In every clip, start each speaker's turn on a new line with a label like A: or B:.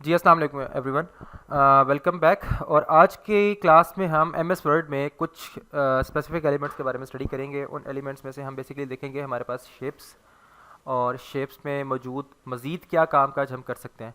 A: जी अस्सलाम वालेकुम everyone, welcome back. और आज की क्लास में हम एमएस वर्ड में कुछ स्पेसिफिक एलिमेंट्स के बारे में स्टडी करेंगे। उन एलिमेंट्स में से हम बेसिकली देखेंगे हमारे पास शेप्स, और शेप्स में मौजूद मज़ीद क्या काम काज हम कर सकते हैं।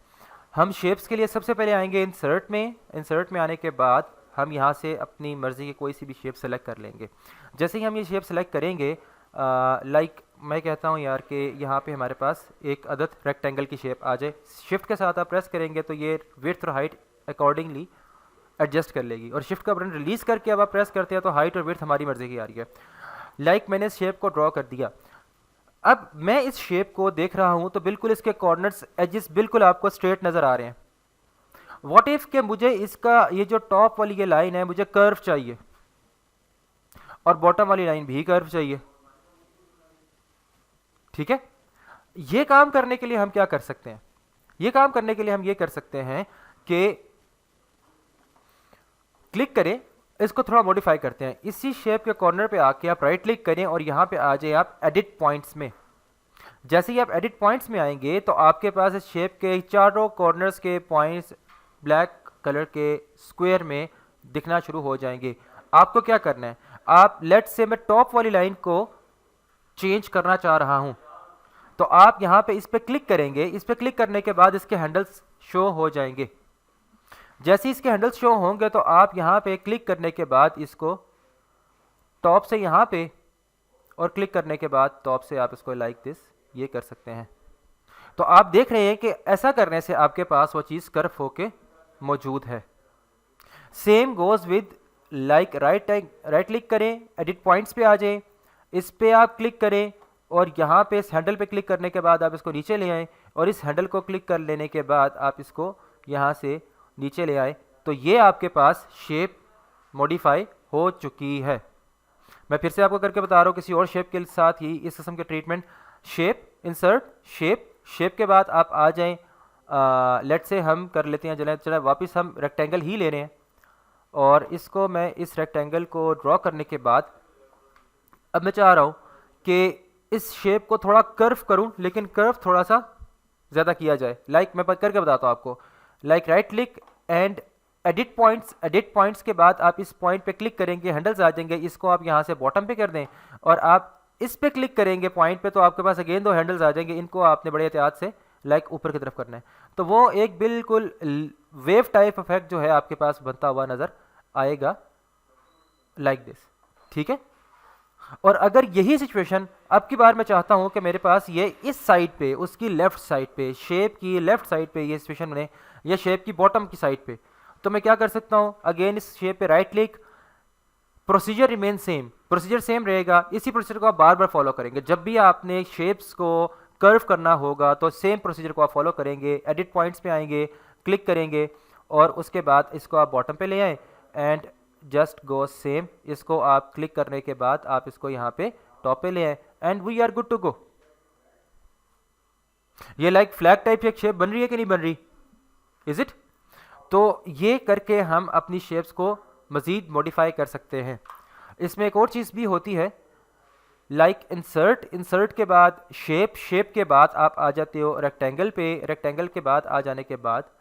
A: हम शेप्स के लिए सबसे पहले आएंगे इंसर्ट में। इंसर्ट में आने के बाद हम यहाँ से अपनी मर्ज़ी की कोई सी भी शेप सेलेक्ट कर लेंगे। जैसे ही हम ये शेप सेलेक्ट करेंगे, लाइक मैं कहता हूँ यार कि यहाँ पे हमारे पास एक अदद रेक्टेंगल की शेप आ जाए। शिफ्ट के साथ आप प्रेस करेंगे तो ये विड्थ और हाइट अकॉर्डिंगली एडजस्ट कर लेगी, और शिफ्ट का बटन रिलीज करके अब आप प्रेस करते हैं तो हाइट और विड्थ हमारी मर्जी की आ रही है। लाइक मैंने इस शेप को ड्रॉ कर दिया। अब मैं इस शेप को देख रहा हूँ तो बिल्कुल इसके कॉर्नर्स एजेस बिल्कुल आपको स्ट्रेट नज़र आ रहे हैं। व्हाट इफ के मुझे इसका ये जो टॉप वाली ये लाइन है मुझे कर्व चाहिए, और बॉटम वाली लाइन भी कर्व चाहिए। ठीक है, ये काम करने के लिए हम क्या कर सकते हैं? ये काम करने के लिए हम ये कर सकते हैं कि क्लिक करें, इसको थोड़ा मॉडिफाई करते हैं। इसी शेप के कॉर्नर पे आके आप राइट क्लिक करें और यहां पे आ जाए आप एडिट पॉइंट्स में। जैसे ही आप एडिट पॉइंट्स में आएंगे तो आपके पास इस शेप के चारों कॉर्नर्स के पॉइंट्स ब्लैक कलर के स्क्वायर में दिखना शुरू हो जाएंगे। आपको क्या करना है, आप लेट से मैं टॉप वाली लाइन को चेंज करना चाह रहा हूं, तो आप यहां पे इस पे क्लिक करेंगे। इस पे क्लिक करने के बाद इसके हैंडल्स शो हो जाएंगे। जैसे इसके हैंडल्स शो होंगे तो आप यहां पे क्लिक करने के बाद इसको टॉप से यहां पे, और क्लिक करने के बाद टॉप से आप इसको लाइक दिस ये कर सकते हैं। तो आप देख रहे हैं कि ऐसा करने से आपके पास वो चीज़ कर्व होके मौजूद है। Same goes with like right click करें, एडिट पॉइंट्स पे आ जाएं, इस पे आप क्लिक करें और यहाँ पे इस हैंडल पे क्लिक करने के बाद आप इसको नीचे ले आएँ, और इस हैंडल को क्लिक कर लेने के बाद आप इसको यहाँ से नीचे ले आए तो ये आपके पास शेप मॉडिफाई हो चुकी है। मैं फिर से आपको करके बता रहा हूँ किसी और शेप के साथ ही इस किस्म के treatment. Shape, insert, shape, shape के बाद आप आ जाएं, लेट से हम कर लेते हैं, चले वापस हम रेक्टेंगल ही ले रहे हैं, और इसको मैं इस रेक्टेंगल को ड्रॉ करने के बाद अब मैं चाह रहा हूँ कि इस शेप को थोड़ा कर्व करूँ, लेकिन कर्व थोड़ा सा ज़्यादा किया जाए। लाइक मैं करके बताता हूँ आपको। Like right click and edit points, edit points के बाद आप इस पॉइंट पे क्लिक करेंगे, हैंडल्स आ जाएंगे, इसको आप यहाँ से बॉटम पे कर दें और आप इस पे क्लिक करेंगे पॉइंट पे, तो आपके पास अगेन दो हैंडल्स आ जाएंगे। इनको आपने बड़े एहतियात से लाइक ऊपर की तरफ करना है, तो वो एक बिल्कुल वेव टाइप इफेक्ट जो है आपके पास बनता हुआ नज़र आएगा लाइक दिस। ठीक है, और अगर यही सिचुएशन अब की बार मैं चाहता हूं कि मेरे पास ये इस साइड पे, उसकी लेफ्ट साइड पे, शेप की लेफ्ट साइड पे ये सिचुएशन बने, या शेप की बॉटम की साइड पे, तो मैं क्या कर सकता हूं? अगेन इस शेप पे right click, procedure remain same, procedure same रहेगा। इसी प्रोसीजर को आप बार बार फॉलो करेंगे। जब भी आपने शेप्स को कर्व करना होगा तो सेम प्रोसीजर को आप फॉलो करेंगे। एडिट पॉइंट्स पे आएंगे, क्लिक करेंगे और उसके बाद इसको आप बॉटम पे ले आए एंड जस्ट गो सेम। इसको आप क्लिक करने के बाद आप इसको यहाँ पे टॉप पे ले आए and we are good to go. ये लाइक फ्लैग टाइप की एक शेप बन रही है कि नहीं बन रही? Is it? तो ये करके हम अपनी शेप्स को मज़ीद मॉडिफाई कर सकते हैं। इसमें एक और चीज़ भी होती है, लाइक इंसर्ट, इंसर्ट के बाद शेप, शेप के बाद आप आ जाते हो रेक्टेंगल पे। रेक्टेंगल के बाद आ जाने के बाद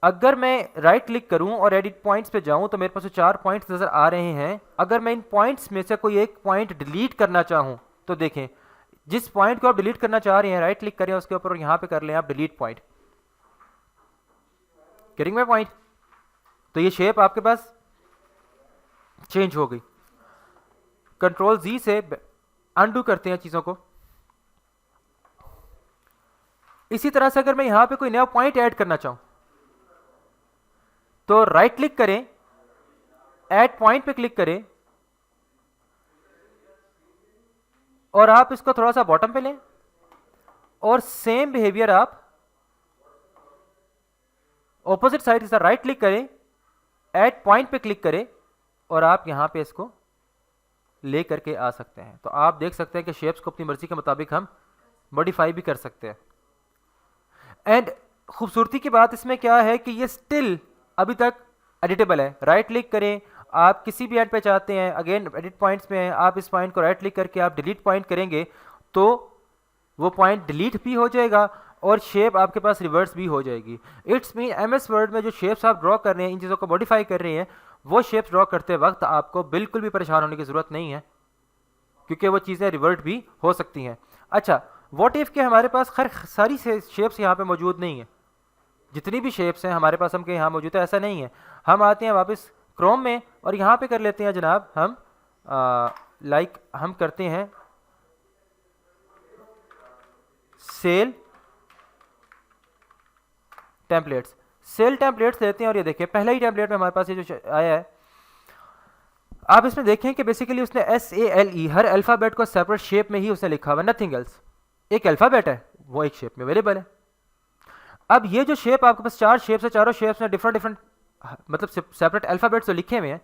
A: अगर मैं राइट क्लिक करूं और एडिट पॉइंट्स पे जाऊं तो मेरे पास 4 पॉइंट्स नज़र आ रहे हैं। अगर मैं इन पॉइंट्स में से कोई एक पॉइंट डिलीट करना चाहूं तो देखें, जिस पॉइंट को आप डिलीट करना चाह रहे हैं राइट क्लिक करें उसके ऊपर और यहां पे कर लें आप delete point, getting my point? तो ये शेप आपके पास चेंज हो गई। कंट्रोल जी से अनडू करते हैं चीज़ों को। इसी तरह से अगर मैं यहां पे कोई नया पॉइंट ऐड करना चाहूं तो राइट क्लिक करें, ऐड पॉइंट पे क्लिक करें और आप इसको थोड़ा सा बॉटम पे लें और सेम बिहेवियर आप ऑपोजिट साइड से राइट क्लिक करें, ऐड पॉइंट पे क्लिक करें और आप यहां पे इसको ले करके आ सकते हैं। तो आप देख सकते हैं कि शेप्स को अपनी मर्जी के मुताबिक हम मॉडिफाई भी कर सकते हैं। एंड खूबसूरती की बात इसमें क्या है कि ये स्टिल अभी तक एडिटेबल है। राइट क्लिक करें, आप किसी भी एंड पे चाहते हैं, अगेन एडिट पॉइंट्स में हैं, आप इस पॉइंट को राइट क्लिक करके आप डिलीट पॉइंट करेंगे तो वो पॉइंट डिलीट भी हो जाएगा और शेप आपके पास रिवर्स भी हो जाएगी। इट्स मीन MS वर्ड में जो शेप्स आप ड्रॉ कर रहे हैं, इन चीज़ों को मॉडिफाई कर रहे हैं, वो शेप्स ड्रॉ करते वक्त आपको बिल्कुल भी परेशान होने की ज़रूरत नहीं है, क्योंकि वो चीज़ें रिवर्ट भी हो सकती हैं। अच्छा, व्हाट इफ़ के हमारे पास खैर सारी शेप्स यहाँ पे मौजूद नहीं है, जितनी भी शेप्स हैं हमारे पास हम के यहाँ मौजूद है, ऐसा नहीं है। हम आते हैं वापस क्रोम में और यहाँ पे कर लेते हैं जनाब हम हम करते हैं सेल टेम्पलेट्स। सेल टेम्पलेट्स लेते हैं और ये देखिए पहला ही टेम्पलेट में हमारे पास ये जो आया है, आप इसमें देखें कि बेसिकली उसने SALE हर अल्फ़ाबेट को सेपरेट शेप में ही उसने लिखा हुआ, नथिंग एल्स। एक अल्फ़ाबेट है वो एक शेप में अवेलेबल है। अब ये जो शेप आपके पास 4 शेप्स है, चारों शेप्स में डिफरेंट डिफरेंट मतलब सेपरेट अल्फ़ाबेट्स तो लिखे हुए हैं।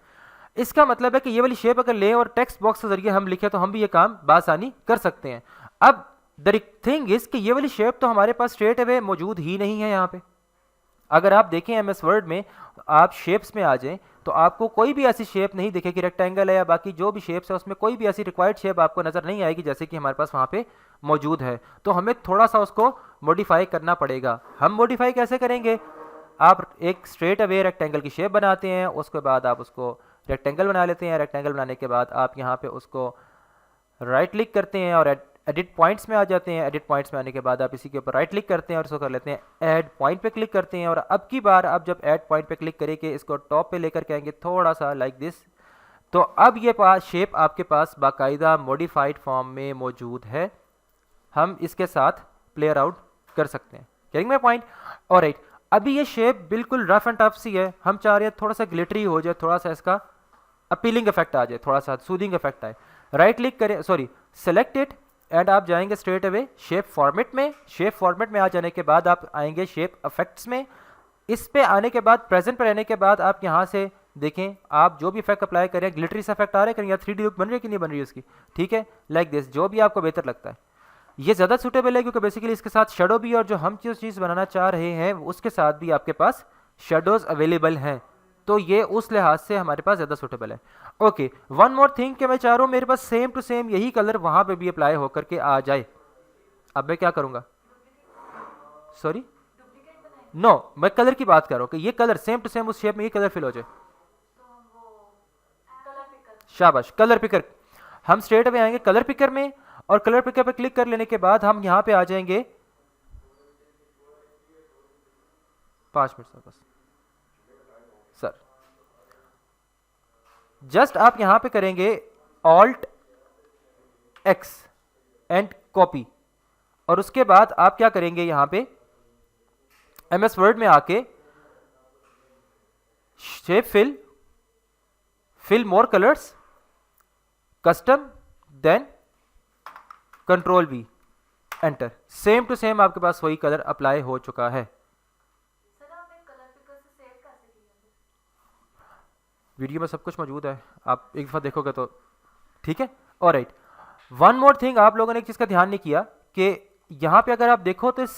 A: इसका मतलब है कि ये वाली शेप अगर लें और टेक्स्ट बॉक्स के जरिए हम लिखें तो हम भी ये काम बासानी कर सकते हैं। अब द थिंग इज कि ये वाली शेप तो हमारे पास स्ट्रेट अवे मौजूद ही नहीं है यहाँ पे। अगर आप देखें MS वर्ड में आप शेप्स में आ जाएं तो आपको कोई भी ऐसी शेप नहीं दिखेगी, रेक्टेंगल है या बाकी जो भी शेप्स है उसमें कोई भी ऐसी रिक्वायर्ड शेप आपको नजर नहीं आएगी जैसे कि हमारे पास वहाँ पे मौजूद है। तो हमें थोड़ा सा उसको मॉडिफाई करना पड़ेगा। हम मॉडिफाई कैसे करेंगे? आप एक स्ट्रेट अवे रेक्टेंगल की शेप बनाते हैं, उसके बाद आप उसको रेक्टेंगल बना लेते हैं। रेक्टेंगल बनाने के बाद आप यहाँ पे उसको राइट क्लिक करते हैं और एडिट पॉइंट्स में आ जाते हैं। एडिट पॉइंट्स में आने के बाद आप इसी के ऊपर राइट क्लिक करते हैं और इसको कर लेते हैं ऐड पॉइंट पे क्लिक करते हैं। और अब की बार आप जब ऐड पॉइंट पे क्लिक करेंगे इसको टॉप पे लेकर के आएंगे थोड़ा सा लाइक दिस, तो अब ये शेप आपके पास बाकायदा मॉडिफाइड फॉर्म में मौजूद है। हम इसके साथ प्लेयर आउट कर सकते हैं। Getting my point? ऑलराइट, अभी ये शेप बिल्कुल रफ एंड टफ सी है, हम चाह रहे हैं थोड़ा सा ग्लिटरी हो जाए, थोड़ा सा इसका अपीलिंग इफेक्ट आ जाए, थोड़ा सा सूदिंग इफेक्ट आए। राइट क्लिक करें, सॉरी सेलेक्ट इट एंड आप जाएंगे स्ट्रेट अवे शेप फॉर्मेट में। शेप फॉर्मेट में आ जाने के बाद आप आएंगे शेप इफेक्ट्स में। इस पे आने के बाद प्रेजेंट पर रहने के बाद आप यहाँ से देखें आप जो भी इफेक्ट अप्लाई करें, ग्लिटरी से इफेक्ट आ रहे हैं या 3D लुक बन रही है कि नहीं बन रही है उसकी, ठीक है, लाइक दिस, जो भी आपको बेहतर लगता है। ये ज़्यादा सूटेबल है क्योंकि बेसिकली इसके साथ शेडो भी, और जो हम जो चीज़ बनाना चाह रहे हैं उसके साथ भी आपके पास शेडोज अवेलेबल हैं, तो ये उस लिहाज से हमारे पास ज़्यादा सूटेबल है। ओके, वन मोर थिंग कि मैं चाह रहा हूँ मेरे पास सेम टू सेम यही कलर वहाँ पे भी अप्लाई होकर के आ जाए। अब मैं क्या करूँगा? सॉरी नो, मैं कलर की बात कर रहा हूँ कि ये कलर सेम टू सेम उस शेप में ये कलर फिल हो जाए। शाबाश, कलर पिकर। हम स्ट्रेट अवे आएंगे कलर पिकर में और कलर पिकर पे क्लिक कर लेने के बाद हम यहाँ पे आ जाएंगे 5 मिनट सर बस सर, जस्ट आप यहां पे करेंगे Alt X एंड कॉपी, और उसके बाद आप क्या करेंगे यहां पे MS वर्ड में आके shape fill, fill more colours, custom, then control V, enter. Same to same आपके पास वही कलर अप्लाई हो चुका है। वीडियो में सब कुछ मौजूद है, आप एक दफ़ा देखोगे तो ठीक है। ऑलराइट, वन मोर थिंग, आप लोगों ने एक चीज़ का ध्यान नहीं किया कि यहाँ पे अगर आप देखो तो इस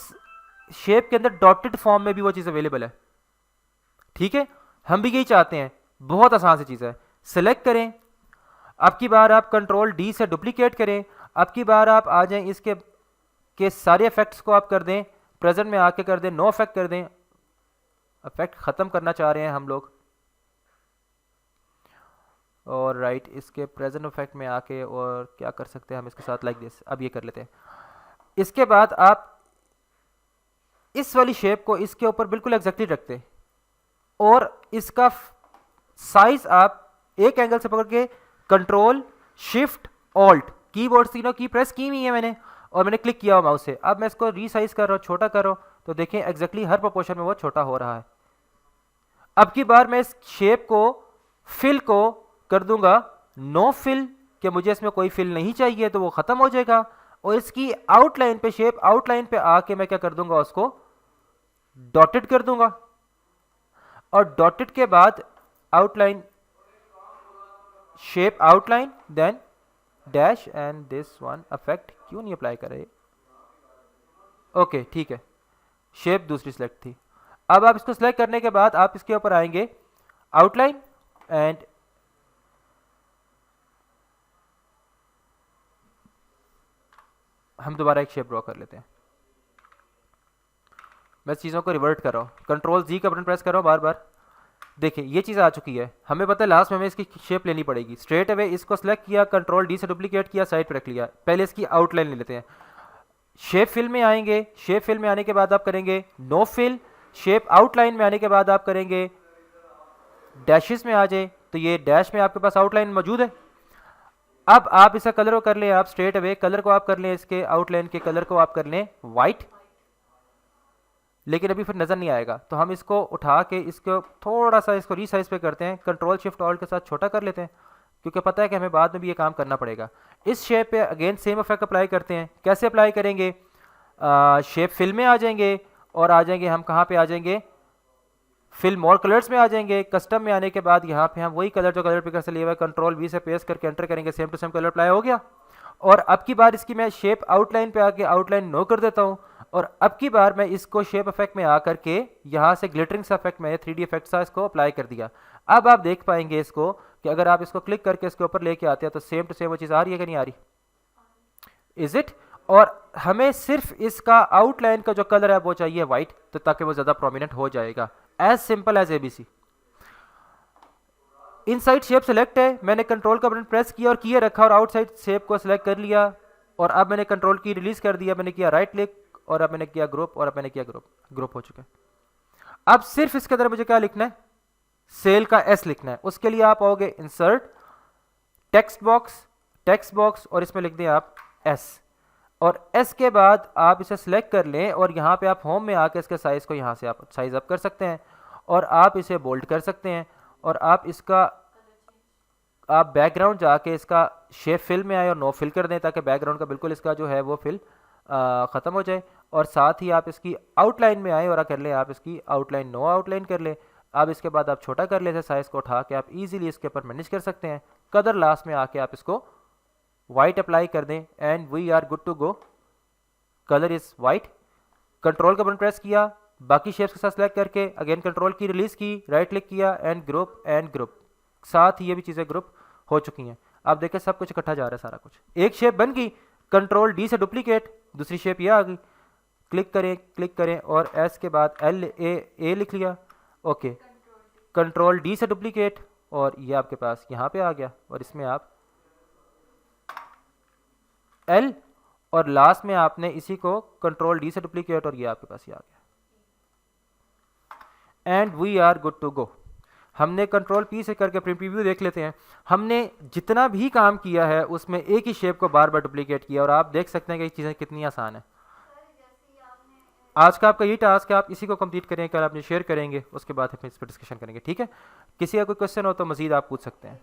A: शेप के अंदर डॉटेड फॉर्म में भी वो चीज़ अवेलेबल है, ठीक है। हम भी यही चाहते हैं, बहुत आसान सी चीज़ है। सेलेक्ट करें, अब की बार आप कंट्रोल D से डुप्लीकेट करें, अब की बार आप आ जाएं इसके के सारे इफेक्ट्स को आप कर दें, प्रेजेंट में आके कर दें नो इफेक्ट कर दें, इफेक्ट ख़त्म करना चाह रहे हैं हम लोग, और राइट इसके प्रेजेंट इफेक्ट में आके और क्या कर सकते हैं हम इसके साथ लाइक दिस, अब ये कर लेते हैं। इसके बाद आप इस वाली शेप को इसके ऊपर बिल्कुल एग्जैक्टली रखते हैं और इसका साइज आप एक एंगल से पकड़ के कंट्रोल शिफ्ट ऑल्ट कीबोर्ड तीनों की प्रेस की हुई है मैंने और मैंने क्लिक किया हुआ माउस से। अब मैं इसको रीसाइज कर रहा हूँ, छोटा कर रहा हूँ, तो देखें एग्जैक्टली हर प्रोपोर्शन में वो छोटा हो रहा है। अब की बार मैं इस शेप को फिल को कर दूंगा नो फिल, कि मुझे इसमें कोई फिल नहीं चाहिए, तो वो खत्म हो जाएगा। और इसकी आउटलाइन पे, शेप आउटलाइन पे आके मैं क्या कर दूंगा, उसको डॉटेड कर दूंगा, और डॉटेड के बाद outline, shape outline, then dash and this one effect क्यों नहीं अप्लाई कर रहे? ओके ठीक है, शेप दूसरी सिलेक्ट थी। अब आप इसको सिलेक्ट करने के बाद आप इसके ऊपर आएंगे आउटलाइन एंड हम दोबारा एक शेप ड्रॉ कर लेते हैं। मैं चीज़ों को रिवर्ट कर रहा हूँ, कंट्रोल जी का बटन प्रेस कर रहा हूँ बार बार। देखिए ये चीज़ आ चुकी है, हमें पता है लास्ट में हमें इसकी शेप लेनी पड़ेगी। स्ट्रेट अवे इसको सेलेक्ट किया, कंट्रोल डी से डुप्लीकेट किया, साइड पर रख लिया। पहले इसकी आउटलाइन ले लेते हैं। शेप फिल में आएंगे, शेप फिल में आने के बाद आप करेंगे नो फिल। शेप आउटलाइन में आने के बाद आप करेंगे डैशेस में आ जाए, तो ये डैश में आपके पास आउटलाइन मौजूद है। अब आप इसका कलर को कर लें, आप स्ट्रेट अवे कलर को आप कर लें, इसके आउटलाइन के कलर को आप कर लें वाइट, लेकिन अभी फिर नज़र नहीं आएगा। तो हम इसको उठा के इसको थोड़ा सा इसको रीसाइज पे करते हैं, कंट्रोल शिफ्ट ऑल्ट के साथ छोटा कर लेते हैं, क्योंकि पता है कि हमें बाद में भी ये काम करना पड़ेगा। इस शेप पे अगेन सेम इफेक्ट अप्लाई करते हैं। कैसे अप्लाई करेंगे? शेप फिल में आ जाएंगे और आ जाएंगे हम कहाँ पे आ जाएंगे, फिल मोर कलर्स में आ जाएंगे। कस्टम में आने के बाद यहाँ पे हम वही कलर जो कलर पिकर से लिया हुआ है कंट्रोल वी से पेस्ट करके एंटर करेंगे, same to same colour apply हो गया। और अब की बार इसकी मैं शेप आउटलाइन पे आके आउटलाइन नो कर देता हूँ, और अब की बार मैं इसको शेप इफेक्ट में आकर के यहाँ से ग्लिटरिंग सा इफेक्ट में 3D इफेक्ट सा इसको अप्लाई कर दिया। अब आप देख पाएंगे इसको कि अगर आप इसको क्लिक करके इसके ऊपर लेके आते हैं तो सेम टू सेम वो चीज़ आ रही है कि नहीं आ रही? Is it? और हमें सिर्फ इसका आउटलाइन का जो कलर है वो चाहिए वाइट, तो ताकि वो ज़्यादा प्रोमिनेंट हो जाएगा। As simple as ABC। Inside shape select है, मैंने कंट्रोल का बटन प्रेस किया और किए रखा और आउटसाइड शेप को सिलेक्ट कर लिया, और अब मैंने कंट्रोल की रिलीज कर दिया, मैंने किया राइट क्लिक, और अब मैंने किया ग्रुप, और अब मैंने किया ग्रुप। ग्रुप हो चुका है। अब सिर्फ इसके अंदर मुझे क्या लिखना है? सेल का S लिखना है। उसके लिए आप आओगे इंसर्ट, टेक्स्ट बॉक्स, और इसमें लिख दें आप S, और S के बाद आप इसे सिलेक्ट कर लें और यहाँ पे आप होम में आके इसके साइज को यहाँ से आप साइज अप कर सकते हैं, और आप इसे बोल्ड कर सकते हैं, और आप इसका आप बैकग्राउंड जाके इसका शेप फिल में आए और नो फिल कर दें, ताकि बैकग्राउंड का बिल्कुल इसका जो है वो फिल ख़त्म हो जाए। और साथ ही आप इसकी आउटलाइन में आए और कर लें आप इसकी आउटलाइन नो आउटलाइन कर लें। अब इसके बाद आप छोटा कर लेते साइज़ को उठा के आप इजीली इसके ऊपर मैनेज कर सकते हैं। कलर लास्ट में आके आप इसको वाइट अप्लाई कर दें and we are good to go. Colour is white. Control का बटन प्रेस किया, बाकी शेप्स के साथ सेलेक्ट करके अगेन कंट्रोल की रिलीज की, राइट क्लिक किया एंड ग्रुप, साथ ही ये भी चीज़ें ग्रुप हो चुकी हैं। आप देखें सब कुछ इकट्ठा जा रहा है सारा कुछ। एक शेप बन गई, कंट्रोल डी से डुप्लीकेट, दूसरी शेप ये आ गई। क्लिक करें और एस के बाद ए लिख लिया, ओके। कंट्रोल डी से डुप्लीकेट और ये आपके पास यहाँ पे आ गया, और इसमें आप एल, और लास्ट में आपने इसी को कंट्रोल डी से डुप्लीकेट और ये आपके पास ये आ गया, and we are good to go. हमने कंट्रोल पी से करके प्रीव्यू देख लेते हैं। हमने जितना भी काम किया है उसमें एक ही शेप को बार बार डुप्लीकेट किया, और आप देख सकते हैं कि ये चीज़ें कितनी आसान है। आज का आपका ये टास्क है, आप इसी को कंप्लीट करें, कल आपने शेयर करेंगे, उसके बाद हम इस पर डिस्कशन करेंगे, ठीक है? किसी का कोई क्वेश्चन हो तो मजीद आप पूछ सकते हैं।